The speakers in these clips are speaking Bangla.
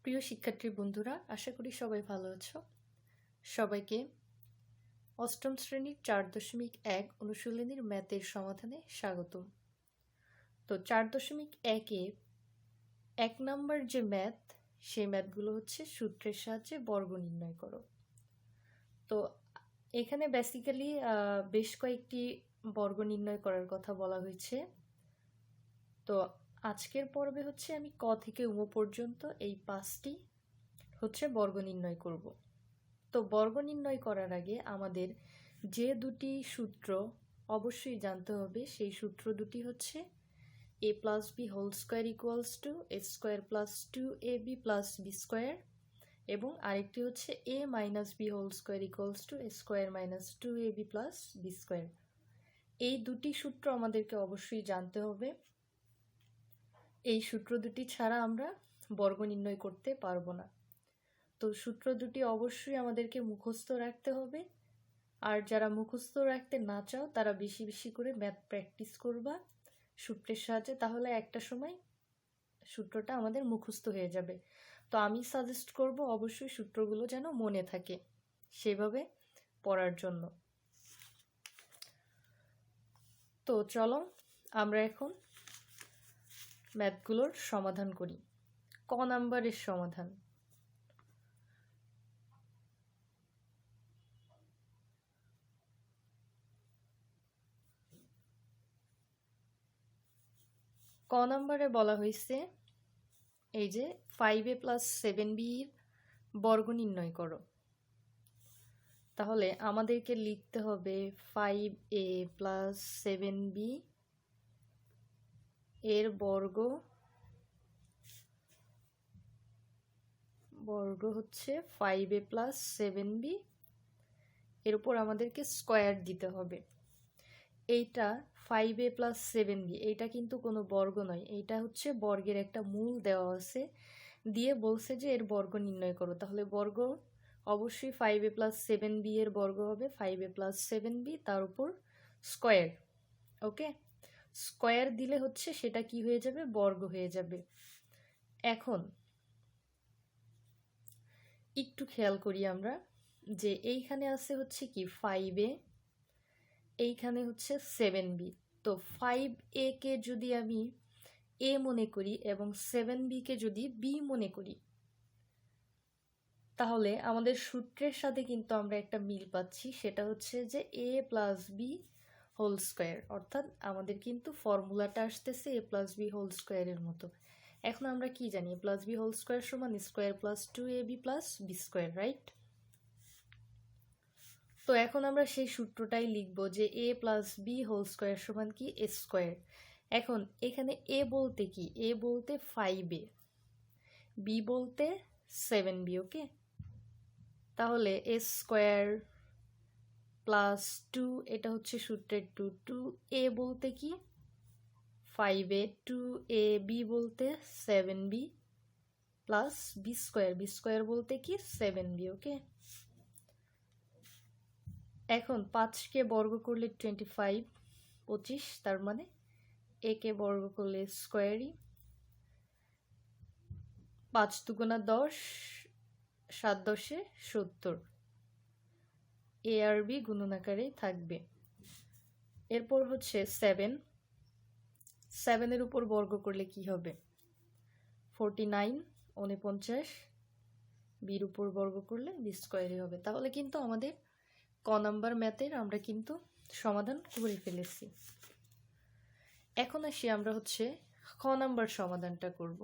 প্রিয় শিক্ষার্থী বন্ধুরা, আশা করি সবাই ভালো আছো। সবাইকে অষ্টম শ্রেণীর 4.1 অনুশীলনীর ম্যাথের সমাধানে স্বাগতম। তো 4.1-এ 1 নম্বর যে ম্যাথ, সেই ম্যাথগুলো হচ্ছে সূত্রের সাহায্যে বর্গ নির্ণয় করো। তো এখানে বেসিক্যালি বেশ কয়েকটি বর্গ নির্ণয় করার কথা বলা হয়েছে। তো আজকের পর্বে হচ্ছে আমি ক থেকে উম পর্যন্ত এই 5টি হচ্ছে বর্গ নির্ণয় করব। তো বর্গ নির্ণয় করার আগে আমাদের যে দুটি সূত্র অবশ্যই জানতে হবে, সেই সূত্র দুটি হচ্ছে a plus b whole square equals to a square plus 2ab plus b square এবং আরেকটি হচ্ছে a minus b whole square equals to a square minus 2ab plus b square। এই দুটি সূত্র আমাদেরকে অবশ্যই জানতে হবে। এই সূত্র দুটি ছাড়া আমরা বর্গ নির্ণয় করতে পারবো না। তো সূত্র দুটি অবশ্যই আমাদেরকে মুখস্থ রাখতে হবে। আর যারা মুখস্থ রাখতে না চাও তারা বেশি বেশি করে ম্যাথ প্র্যাকটিস করবা সূত্রের সাহায্যে, তাহলে একটা সময় সূত্রটা আমাদের মুখস্থ হয়ে যাবে। তো আমি সাজেস্ট করব অবশ্যই সূত্রগুলো যেন মনে থাকে, সেভাবে পড়ার জন্য। তো চলো আমরা এখন ম্যাথগুলোর সমাধান করি। ক নাম্বারের সমাধান। ক নম্বরে বলা হয়েছে এই যে 5a plus 7b বর্গ নির্ণয় করো। তাহলে আমাদেরকে লিখতে হবে 5a plus 7b এর বর্গ হচ্ছে 5a plus 7b, এর উপর আমাদেরকে স্কোয়ার দিতে হবে। এইটা 5a plus 7b, এইটা কিন্তু কোনো বর্গ নয়, এইটা হচ্ছে বর্গের একটা মূল দেওয়া আছে, দিয়ে বলছে যে এর বর্গ নির্ণয় করো। তাহলে বর্গ অবশ্যই 5a plus 7b এর বর্গ হবে 5a plus 7b, তার উপর স্কোয়ার। ওকে, স্কোয়ার দিলে হচ্ছে সেটা কি হয়ে যাবে, বর্গ হয়ে যাবে। এখন একটু খেয়াল করি আমরা যে এইখানে আছে হচ্ছে কি 5a, এইখানে হচ্ছে 7b। তো 5a কে যদি আমি a মনে করি এবং 7b কে যদি b মনে করি, তাহলে আমাদের সূত্রের সাথে কিন্তু আমরা একটা মিল পাচ্ছি, সেটা হচ্ছে যে a plus b whole square, অর্থাৎ আমাদের কিন্তু ফর্মুলাটা আসতেছে a plus b হোল স্কোয়ারের মতো। এখন আমরা কি জানি, a plus b whole square সমান square plus 2ab plus b square, right? তো এখন আমরা সেই সূত্রটাই লিখব যে a plus b whole square সমান কি, a স্কোয়ার। এখন এখানে a বলতে কি, a বলতে 5a, b বলতে 7b। ওকে, তাহলে a স্কোয়ার প্লাস 2, এটা হচ্ছে সূত্রের 2, 2a বলতে কি 5a, 2ab বলতে 7b plus b square, b square বলতে কি 7b। ওকে, এখন 5কে বর্গ করলে 25, তার মানে a কে বর্গ করলে স্কোয়ারই, 5 দুগুণা 10, 7 10 70, a আর b গুণন আকারেই থাকবে। এরপর হচ্ছে 7 এর উপর বর্গ করলে কি হবে, 49 49, বির উপর বর্গ করলে বি স্কোয়ারই হবে। তাহলে কিন্তু আমাদের ক নাম্বার ম্যাথের আমরা কিন্তু সমাধান করে ফেলেছি। এখন আসি আমরা হচ্ছে খ নাম্বার সমাধানটা করব।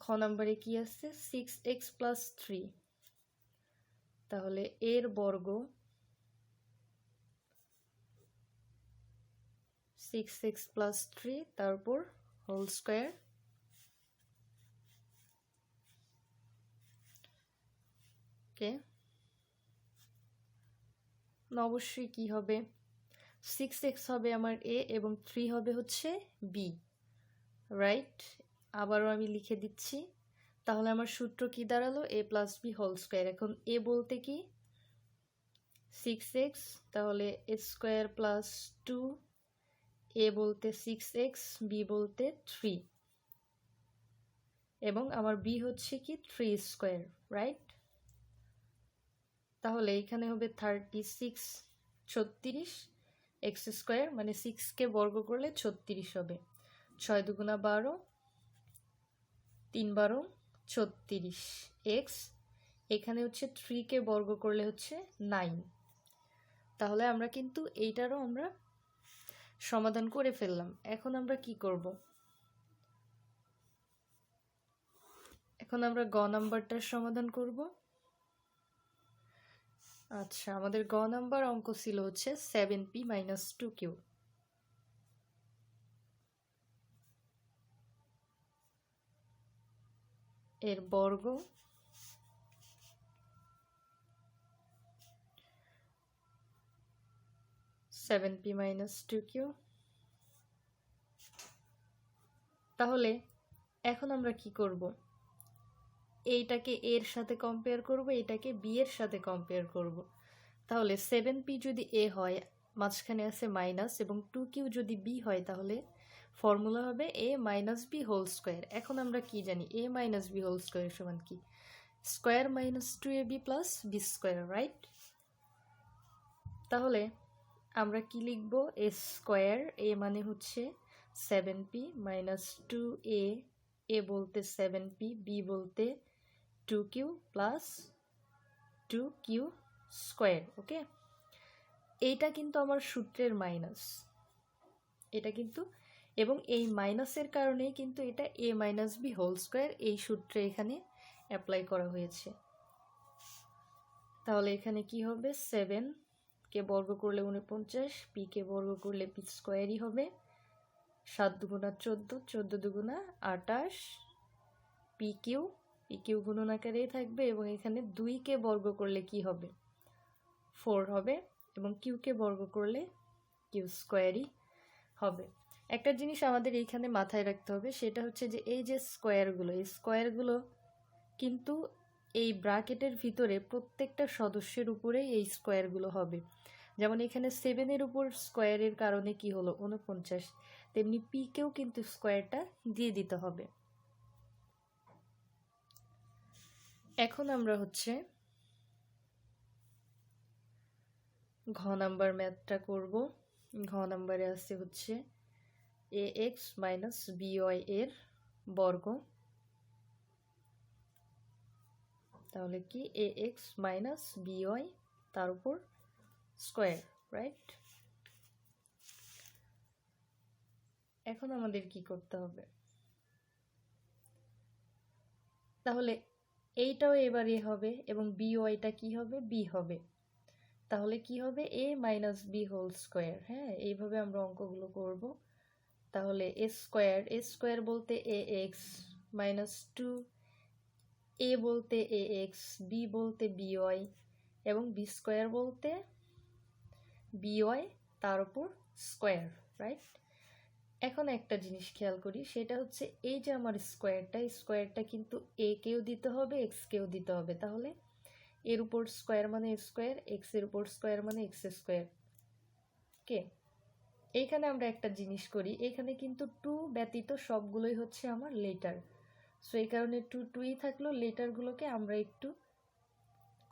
খ নাম্বারে কি আছে, 6x plus 3, তাহলে এর বর্গ 6x plus 3, তারপর হোল স্কোয়ার। ওকে, অবশ্যই কি হবে, 6x হবে আমার a এবং 3 হবে হচ্ছে b, রাইট? আবারও আমি লিখে দিচ্ছি। তাহলে আমার সূত্র কি দাঁড়ালো, a plus b whole square. এখন a বলতে কি 6x, তাহলে a স্কোয়ার প্লাস 2 এ বলতে 6x, বি বলতে 3, এবং আমার বি হচ্ছে কি 3 স্কোয়ার, রাইট? তাহলে এখানে হবে 36, 36 এক্স স্কোয়ার, মানে 6কে বর্গ করলে 36 হবে। 6 দুগুণা 12, 3 12 36 এক্স, এখানে হচ্ছে 3কে বর্গ করলে হচ্ছে 9। তাহলে আমরা কিন্তু এইটারও আমরা সমাধান করে ফেললাম। এখন আমরা কি করব? এখন আমরা গ নাম্বারটার সমাধান করব। আচ্ছা, আমাদের গ নাম্বার অঙ্ক ছিল হচ্ছে 7p - 2q এর বর্গ (7p - 2q). তাহলে এখন আমরা কি করব? এইটাকে এর সাথে কম্পেয়ার করব, এটাকে বি এর সাথে কম্পেয়ার করব। তাহলে 7p যদি এ হয়, মাঝখানে আছে মাইনাস, এবং 2q যদি বি হয়, তাহলে ফর্মুলা হবে a - b হোল স্কোয়ার। এখন আমরা কি জানি? a - b হোল স্কোয়ার সমান কি? Square minus 2ab plus B square, right? তাহলে আমরা কি লিখব? এ স্কোয়ার, এ মানে হচ্ছে 7p - 2a, এ বলতে 7p, বি বলতে 2q প্লাস 2q স্কোয়ার। ওকে, এইটা কিন্তু আমার সূত্রের মাইনাস, এটা কিন্তু, এবং এই মাইনাসের কারণেই কিন্তু এটা a - b হোল স্কোয়ার এই সূত্রে এখানে অ্যাপ্লাই করা হয়েছে। তাহলে এখানে কি হবে? 7কে বর্গ করলে 49, পিকে বর্গ করলে পি স্কোয়ারই হবে। 7 দুগুণা 14, 14 দুগুণা 28, পিকিউ, পিকিউ গুণন আকারে থাকবে, এবং এখানে 2কে বর্গ করলে কি হবে? 4 হবে, এবং কিউকে বর্গ করলে কিউ স্কোয়ারই হবে। একটা জিনিস আমাদের এইখানে মাথায় রাখতে হবে, সেটা হচ্ছে যে এই যে স্কোয়ারগুলো, এই স্কোয়ারগুলো কিন্তু এই ব্র্যাকেটের ভিতরে প্রত্যেকটা সদস্যের উপরে এই স্কোয়ারগুলো হবে। যেমন এখানে 7-এর উপর স্কোয়ারের কারণে কি হলো? 49, তেমনি পিকেও কিন্তু স্কোয়ারটা দিয়ে দিতে হবে। এখন আমরা হচ্ছে ঘ নাম্বার ম্যাথটা করব। ঘ নাম্বারে আছে হচ্ছে ax - by এর বর্গ। তাহলে কি? ax - by তার উপর স্কোয়ার, রাইট? এখন আমাদের কি করতে হবে? তাহলে এইটাও এবার এ হবে, এবং byটা কি হবে? বি হবে। তাহলে কি হবে? a - b whole square. হ্যাঁ, এইভাবে আমরা অঙ্কগুলো করব। তাহলে এ স্কোয়ার বলতে ax - 2, a বলতে ax, b বলতে by, এবং বি স্কোয়ার বলতে by তার উপর স্কোয়ার, রাইট? এখন একটা জিনিস খেয়াল করি, সেটা হচ্ছে এই যে আমার স্কোয়ারটা কিন্তু a কেও দিতে হবে, এক্স কেও দিতে হবে। তাহলে এর উপর স্কোয়ার মানে স্কোয়ার, এক্স এর উপর স্কোয়ার মানে এক্স স্কোয়ার। ওকে, এইখানে আমরা একটা জিনিস করি, এখানে কিন্তু 2 ব্যতীত সবগুলোই হচ্ছে আমার লেটার। সো এই কারণে 2 2ই থাকলো। লেটারগুলোকে আমরা একটু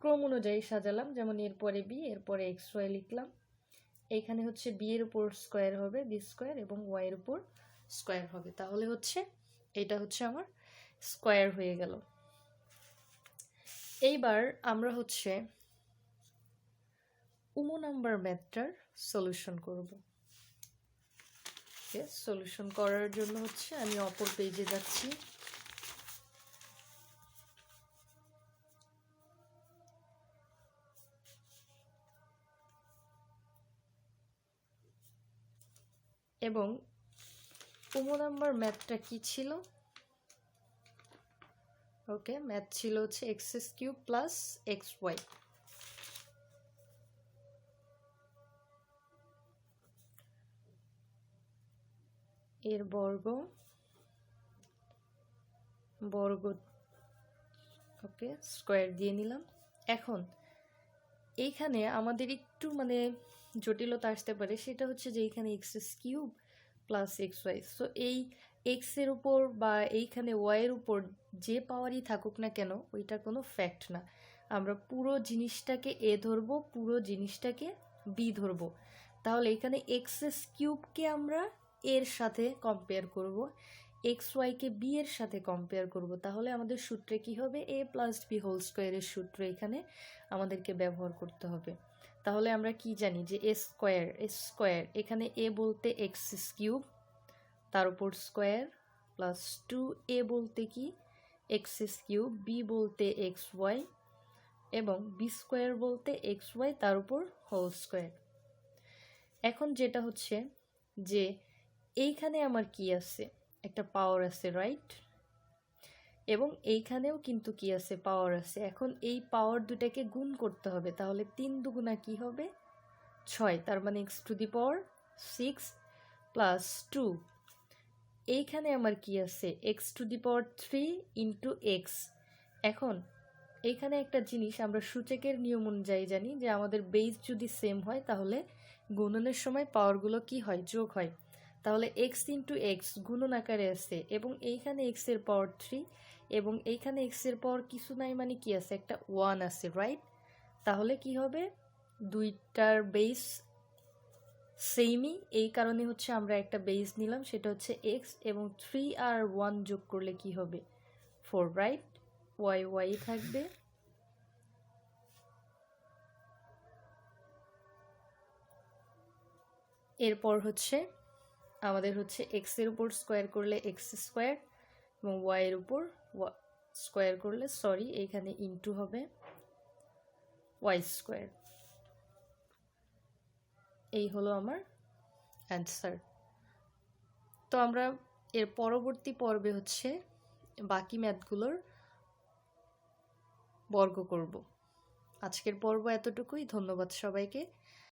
ক্রম অনুযায়ী সাজালাম, যেমন এরপরে বি, এরপরে এক্স ওয়াই লিখলাম। এইখানে হচ্ছে বি এর উপর স্কোয়ার হবে বি স্কোয়ার, এবং ওয়াই এর উপর স্কোয়ার হবে। তাহলে হচ্ছে এটা হচ্ছে আমার স্কোয়ার হয়ে গেল। এইবার আমরা হচ্ছে উমো নাম্বার ম্যাথটার সলিউশন করব। সলিউশন করার জন্য হচ্ছে আমি অপর পেজে যাচ্ছি। এবং উমো নাম্বার ম্যাথটা কি ছিল? ওকে, ম্যাথ ছিল হচ্ছে x³ প্লাস xy। এর বর্গ, ওকে, স্কোয়ার দিয়ে নিলাম। এখন এইখানে আমাদের একটু মানে জটিলতা আসতে পারে, সেটা হচ্ছে যে এখানে x³ plus x Y. So এই এক্সের উপর বা এইখানে ওয়াইয়ের উপর যে পাওয়ারই থাকুক না কেন ওইটা কোনো ফ্যাক্ট না। আমরা পুরো জিনিসটাকে এ ধরবো, পুরো জিনিসটাকে বি ধরবো। তাহলে এখানে এক্স কিউবকে আমরা এর সাথে কম্পেয়ার করব, এক্স ওয়াইকে বি এর সাথে কম্পেয়ার করব। তাহলে আমাদের সূত্রে কি হবে, এ প্লাস বি হোল স্কোয়ারের সূত্র এখানে আমাদেরকে ব্যবহার করতে হবে। তাহলে আমরা কি জানি যে এ স্কোয়ার এখানে এ বলতে এক্স কিউব, তার উপর স্কোয়ার, প্লাস 2a বলতে কি এক্স কিউব, বি বলতে এক্স ওয়াই, এবং বি স্কোয়ার বলতে এক্স ওয়াই তার উপর হোল স্কোয়ার। এখন যেটা হচ্ছে যে এইখানে আমার কি আছে, একটা পাওয়ার আছে, রাইট? এবং এইখানেও কিন্তু কি আছে, পাওয়ার আছে। এখন এই পাওয়ার দুটাকে গুণ করতে হবে। তাহলে 3 দুগুণা কি হবে, 6। তার মানে x to the power 6 plus 2। এইখানে আমার কি আছে, x to the power 3 into x. এখন এইখানে একটা জিনিস আমরা সূচকের নিয়ম অনুযায়ী জানি যে আমাদের বেস যদি সেম হয় তাহলে গুণনের সময় পাওয়ারগুলো কি হয়, যোগ হয়। তাহলে এক্স ইন্টু এক্স গুণন আকারে আছে, এবং এইখানে এক্স এর পাওয়ার 3 এবং এইখানে এক্স এর পাওয়ার কিছু নাই, মানে কি আছে, একটা 1 আছে, রাইট? তাহলে কি হবে, দুইটার বেস সেমই, এই কারণে হচ্ছে আমরা একটা বেস নিলাম, সেটা হচ্ছে এক্স, এবং 3 আর 1 যোগ করলে কি হবে, 4, রাইট? ওয়াই ওয়াই থাকবে। এরপর হচ্ছে আমাদের হচ্ছে এক্স এর উপর স্কোয়ার করলে এক্স স্কোয়ার, এবং ওয়াই এর উপর স্কোয়ার করলে, সরি এইখানে ইন্টু হবে, ওয়াই স্কোয়ার। এই হলো আমার অ্যান্সার। তো আমরা এর পরবর্তী পর্বে হচ্ছে বাকি ম্যাথগুলোর বর্গ করব। আজকের পর্ব এতটুকুই। ধন্যবাদ সবাইকে।